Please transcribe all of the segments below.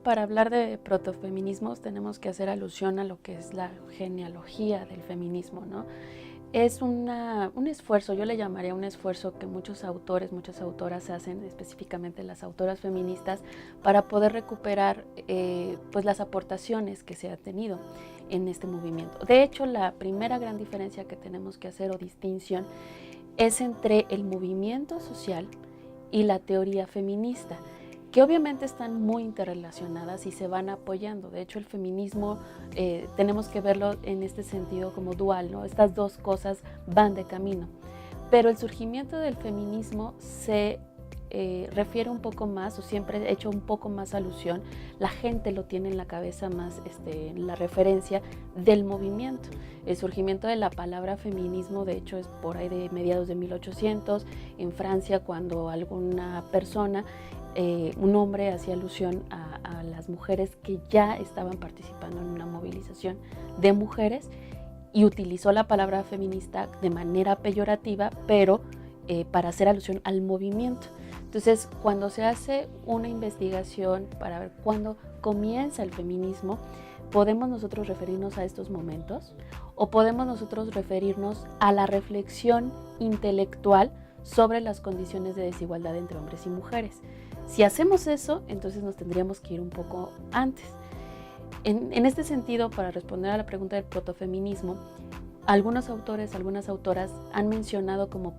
para hablar de protofeminismos tenemos que hacer alusión a lo que es la genealogía del feminismo, ¿no? Es un esfuerzo, yo le llamaría un esfuerzo que muchos autores, muchas autoras hacen, específicamente las autoras feministas, para poder recuperar pues las aportaciones que se ha tenido en este movimiento. De hecho, la primera gran diferencia que tenemos que hacer o distinción es entre el movimiento social y la teoría feminista, que obviamente están muy interrelacionadas y se van apoyando. De hecho, el feminismo tenemos que verlo en este sentido como dual, ¿no? Estas dos cosas van de camino. Pero el surgimiento del feminismo se refiere un poco más, o siempre he hecho un poco más alusión, la gente lo tiene en la cabeza más, la referencia del movimiento. El surgimiento de la palabra feminismo, de hecho, es por ahí de mediados de 1800, en Francia, cuando alguna persona, un hombre, hacía alusión a las mujeres que ya estaban participando en una movilización de mujeres y utilizó la palabra feminista de manera peyorativa, pero para hacer alusión al movimiento. Entonces, cuando se hace una investigación para ver cuándo comienza el feminismo, podemos nosotros referirnos a estos momentos o podemos nosotros referirnos a la reflexión intelectual sobre las condiciones de desigualdad entre hombres y mujeres. Si hacemos eso, entonces nos tendríamos que ir un poco antes. En este sentido, para responder a la pregunta del protofeminismo, algunos autores, algunas autoras han mencionado como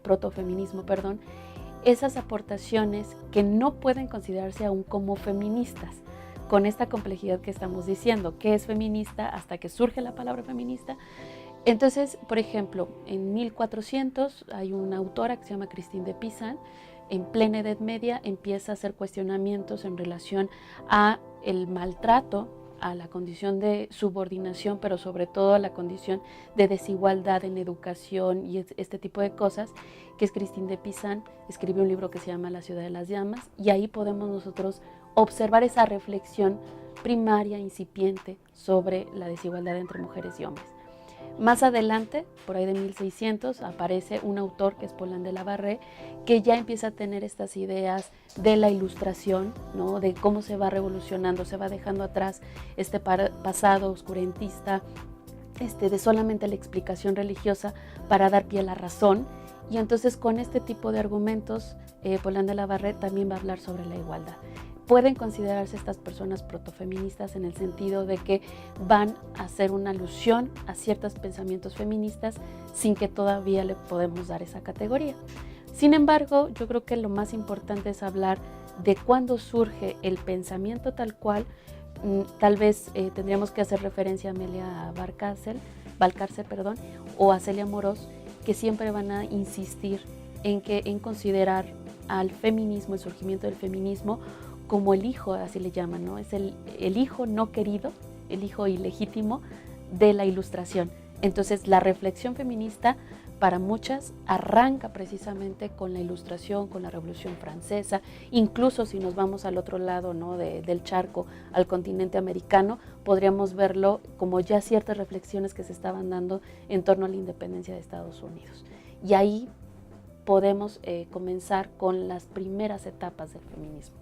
protofeminismo, esas aportaciones que no pueden considerarse aún como feministas, con esta complejidad que estamos diciendo, ¿qué es feminista? Hasta que surge la palabra feminista. Entonces, por ejemplo, en 1400 hay una autora que se llama Christine de Pizan, en plena Edad Media empieza a hacer cuestionamientos en relación a el maltrato, a la condición de subordinación, pero sobre todo a la condición de desigualdad en educación y este tipo de cosas, que es Christine de Pizan. Escribió un libro que se llama La ciudad de las llamas, y ahí podemos nosotros observar esa reflexión primaria, incipiente, sobre la desigualdad entre mujeres y hombres. Más adelante, por ahí de 1600, aparece un autor que es Paulin de la Barrère, que ya empieza a tener estas ideas de la ilustración, ¿no? De cómo se va revolucionando, se va dejando atrás este pasado oscurantista, de solamente la explicación religiosa para dar pie a la razón. Y entonces con este tipo de argumentos, Paulin de la Barrère también va a hablar sobre la igualdad. Pueden considerarse estas personas protofeministas en el sentido de que van a hacer una alusión a ciertos pensamientos feministas sin que todavía le podemos dar esa categoría. Sin embargo, yo creo que lo más importante es hablar de cuándo surge el pensamiento tal cual. Tal vez tendríamos que hacer referencia a Amelia Valcárcel, o a Celia Amorós, que siempre van a insistir en considerar al feminismo, el surgimiento del feminismo, como el hijo, así le llaman, ¿no? Es el hijo no querido, el hijo ilegítimo de la Ilustración. Entonces, la reflexión feminista para muchas arranca precisamente con la Ilustración, con la Revolución Francesa. Incluso si nos vamos al otro lado, ¿no? del charco, al continente americano, podríamos verlo como ya ciertas reflexiones que se estaban dando en torno a la independencia de Estados Unidos. Y ahí podemos comenzar con las primeras etapas del feminismo.